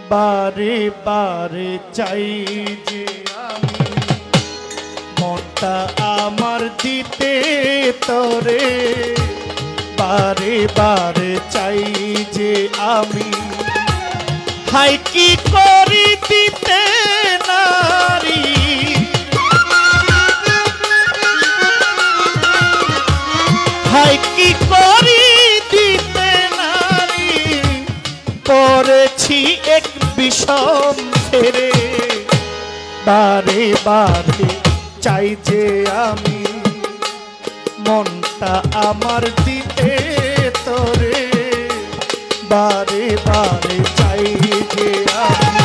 বারে বারে চাই যে আমি মনটা আমার দিতে তোরে, বারে বারে চাই যে আমি, হাই কি করি দিতে নারী, হাই কি করি দিতে নারী, পড়েছি এক বিষম ছেড়ে, বারে বারে চাই যে আমি মনটা আমার দিতে তোরে, বারে বারে চাই যে আমি।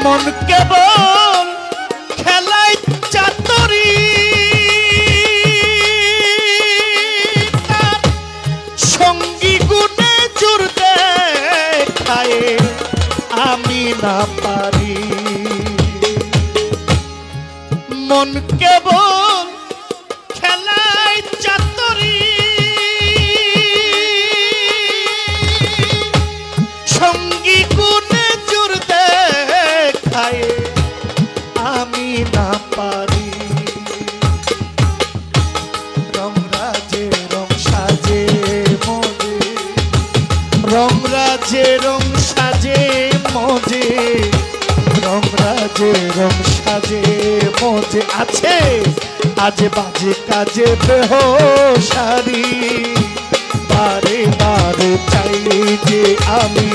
মন কেবল খেলাই চাতুরি, তার সঙ্গী গুণে জোর দেখায় আমি না পারি, মন কেবল খেলাই চাতুরি, সঙ্গী গুণে জোর দেখায় আমি না পারি, রং রাজে রং সাজে মজে, রং রাজে রং সাজে মজে, রং রাজে রং সাজে মজে আছে আজ বাজে কাজে বেহসারি, বারে বারে চাই যে আমি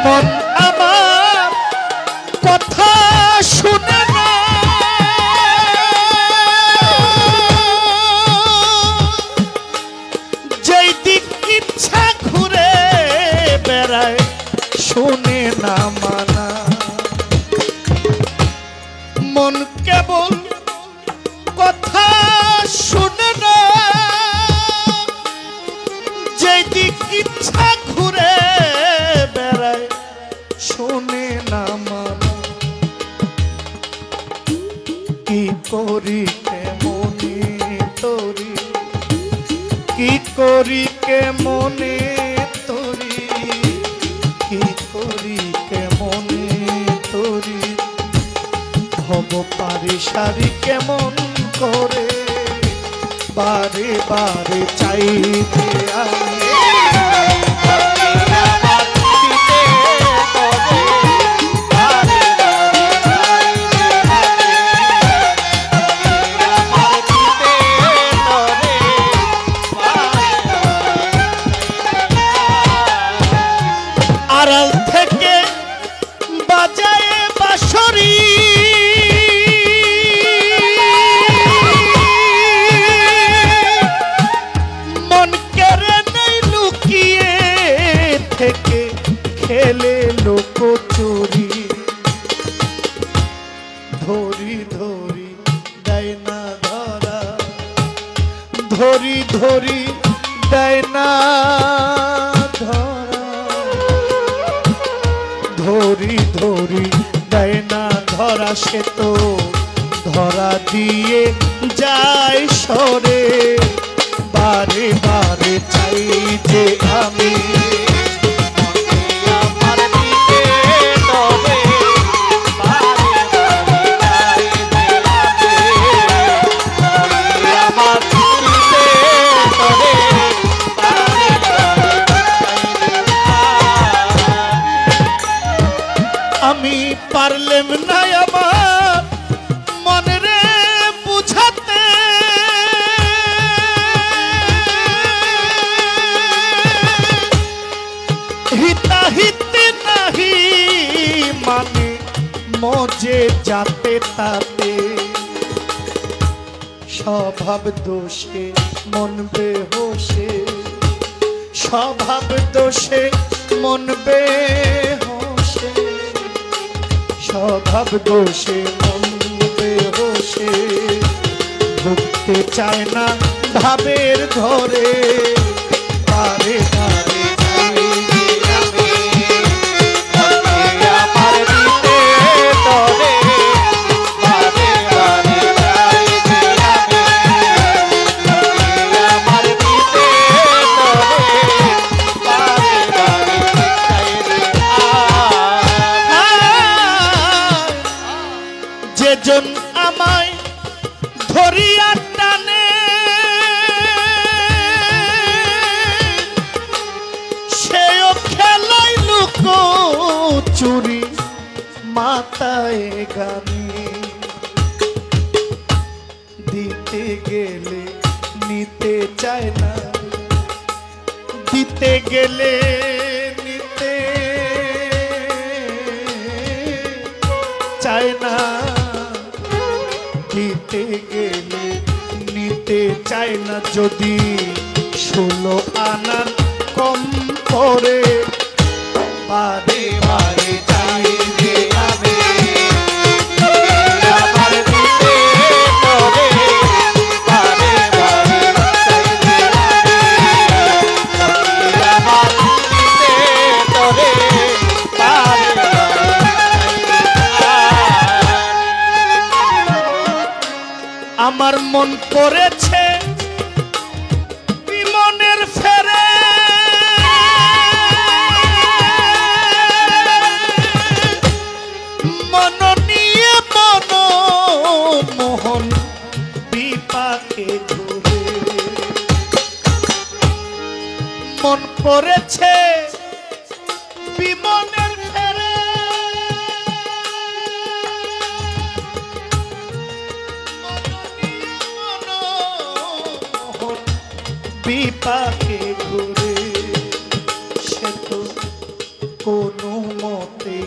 মন আমার কথা শুনে না, যেই দিক ইচ্ছা ঘুরে বেড়ায় শুনে না মানা, মন কেবল কথা শুনে না, যেই দিক ইচ্ছা ঘুরে বেড়ায় শোনে না মানা, কি করি কেমনে তোরি, কি করি কেমনে তোরি, কি করি কেমনে তোরি, ভব পারি সারি কেমন করে, বারে বারে চাইতে আমি আড়াল থেকে বাজায় বাঁশরি, মন কেড়ে নেই লুকিয়ে থেকে খেলে লোকচুরি, ধরি ধরি দেয় না ধরা, ধরি ধরি দেয় না ধরা, ধরি ধরি দেয় না ধরা, সে তো ধরা দিয়ে যায় সরে, বারে বারে চাই যে আমি আমি পারলেম না আমার মনে রে বুঝাতে, হিতাহিতে নাহি মানে মজে যাতে তাতে, স্বভাব দোষে মন বেহোশে স্বভাব দোষে মন বেহোশে, স্বভাব দোষে মন বেহোশে, ভুগতে চায় না ভাবের ঘরে, পারে পারে যেজন আমায় ধরিয়া টানে, সেও খেলায় লুকো চুরি মাথায় গানে, দিতে গেলে নিতে চায় না, দিতে গেলে নিতে চায় না, দিতে গেলে নিতে চায় না, যদি 16 আনার কম পরে, বারে বারে চাই যে আমি আমার দিতে তোরে, বারে বারে চাই যে আমি আমার দিতে তোরে, বারে আমার মন পড়েছে বিমনের ফেরে, মন নিয়ে মন মোহন বিপাকে ঘুরে, মন পড়েছে বিমনের ফেরে, বিপাকে ঘুরে, সে তো কোনো মতে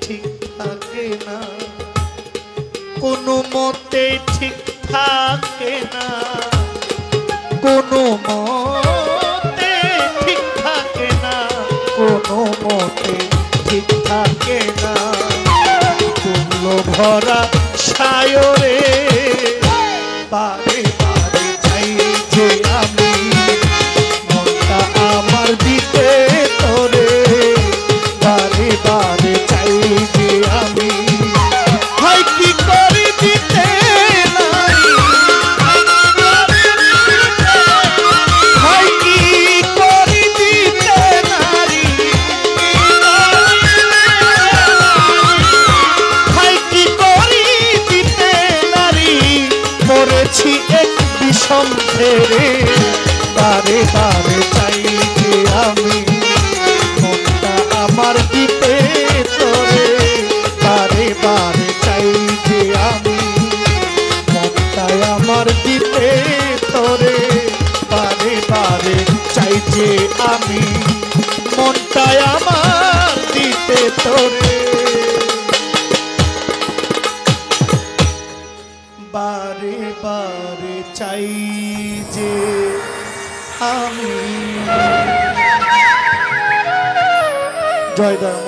ঠিক থাকে না, কোনো মতে ঠিক থাকে না, কোনো মতে ঠিক থাকে না, কোনো মতে ঠিক থাকে না, তুলো ভরা সায়রে, বারে বারে চাই যে আমি মনটা আমার দিতে তোরে, বারে বারে চাই যে আমি, হয় কি করে দিতে নারী, হয় কি করে দিতে নারী, হয় কি করে দিতে নারী, পড়েছি এক বিষম ফেরে, বারে বারে চাই যে আমি মনটা আমার দিতে তোরে, বারে বারে চাই যে আমি মনটা আমার দিতে তোরে, বারে বারে চাই যে আমি মনটা আমার দিতে তোরে, বারে বারে চাই যে আমি। জয় দয়াময়।